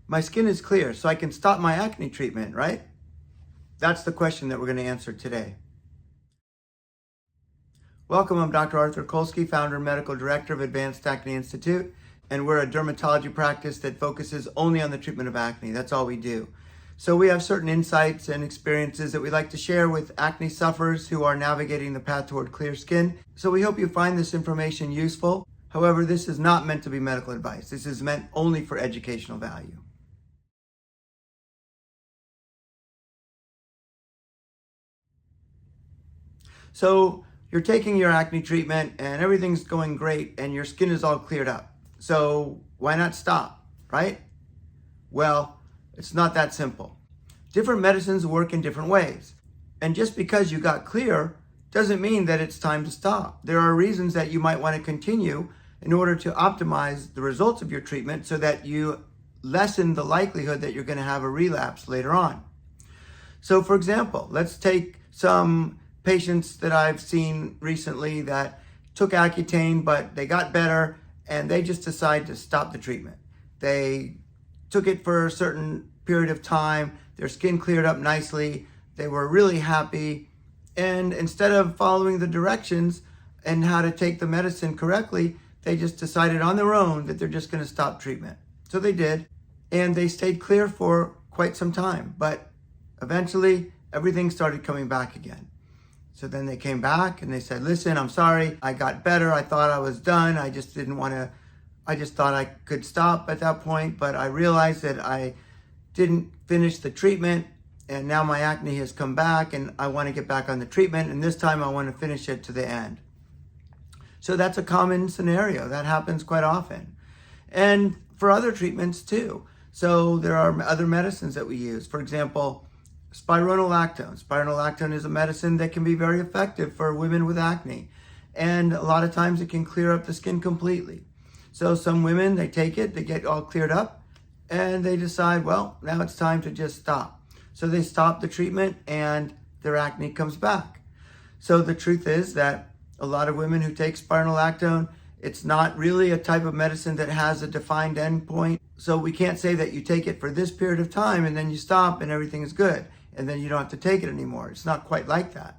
My skin is clear, so I can stop my acne treatment, right? That's the question that we're going to answer today. Welcome, I'm Dr. Arthur Kolsky, founder and medical director of Advanced Acne Institute, and we're a dermatology practice that focuses only on the treatment of acne. That's all we do. So we have certain insights and experiences that we like to share with acne sufferers who are navigating the path toward clear skin. So we hope you find this information useful. However, this is not meant to be medical advice. This is meant only for educational value. So you're taking your acne treatment and everything's going great and your skin is all cleared up. So why not stop, right? Well, it's not that simple. Different medicines work in different ways. And just because you got clear doesn't mean that it's time to stop. There are reasons that you might want to continue in order to optimize the results of your treatment so that you lessen the likelihood that you're going to have a relapse later on. So for example, let's take some patients that I've seen recently that took Accutane, but they got better and they just decided to stop the treatment. They took it for a certain period of time, their skin cleared up nicely, they were really happy, and instead of following the directions and how to take the medicine correctly, they just decided on their own that they're just going to stop treatment. So they did, and they stayed clear for quite some time, but eventually everything started coming back again. So then they came back and they said, listen, I'm sorry, I got better, I thought I was done, I just thought I could stop at that point, but I realized that I didn't finish the treatment and now my acne has come back and I want to get back on the treatment, and this time I want to finish it to the end. So that's a common scenario that happens quite often. And for other treatments too. So there are other medicines that we use. For example, spironolactone. Spironolactone is a medicine that can be very effective for women with acne. And a lot of times it can clear up the skin completely. So some women, they take it, they get all cleared up, and they decide, well, now it's time to just stop. So they stop the treatment and their acne comes back. So the truth is that a lot of women who take spironolactone, it's not really a type of medicine that has a defined endpoint. So we can't say that you take it for this period of time and then you stop and everything is good and then you don't have to take it anymore. It's not quite like that.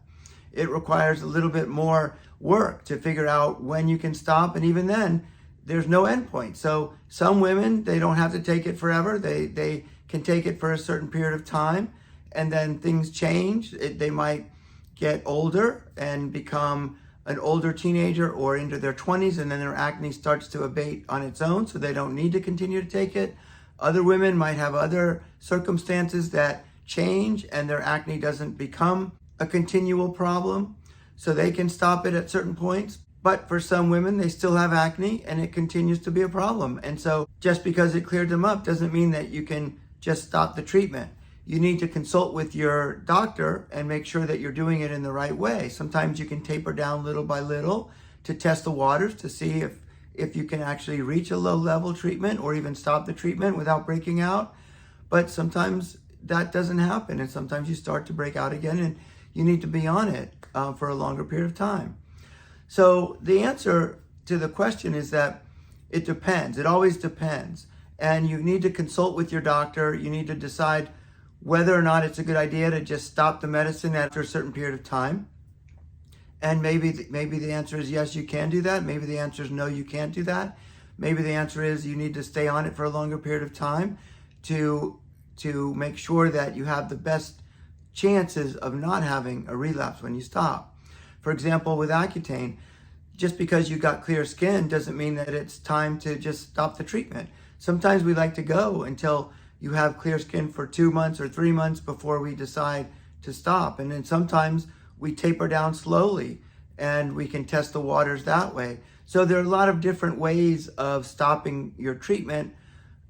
It requires a little bit more work to figure out when you can stop, and even then, there's no endpoint. So some women, they don't have to take it forever. They can take it for a certain period of time, and then things change. They might get older and become an older teenager or into their 20s, and then their acne starts to abate on its own, so they don't need to continue to take it. Other women might have other circumstances that change and their acne doesn't become a continual problem, so they can stop it at certain points. But for some women, they still have acne and it continues to be a problem. And so just because it cleared them up doesn't mean that you can just stop the treatment. You need to consult with your doctor and make sure that you're doing it in the right way. Sometimes you can taper down little by little to test the waters to see if you can actually reach a low-level treatment or even stop the treatment without breaking out. But sometimes that doesn't happen, and sometimes you start to break out again and you need to be on it for a longer period of time. So the answer to the question is that it depends. It always depends. And you need to consult with your doctor. You need to decide whether or not it's a good idea to just stop the medicine after a certain period of time. And maybe the answer is yes, you can do that. Maybe the answer is no, you can't do that. Maybe the answer is you need to stay on it for a longer period of time to make sure that you have the best chances of not having a relapse when you stop. For example, with Accutane, just because you got clear skin doesn't mean that it's time to just stop the treatment. Sometimes we like to go until you have clear skin for 2 months or 3 months before we decide to stop. And then sometimes we taper down slowly and we can test the waters that way. So there are a lot of different ways of stopping your treatment,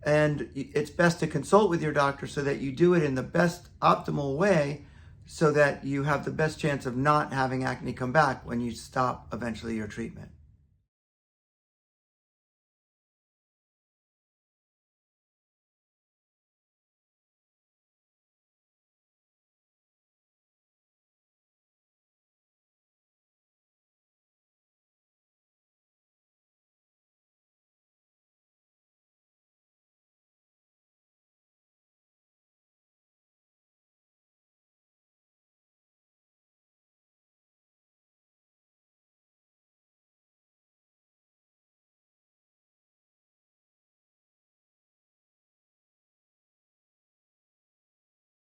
and it's best to consult with your doctor so that you do it in the best optimal way so that you have the best chance of not having acne come back when you stop eventually your treatment.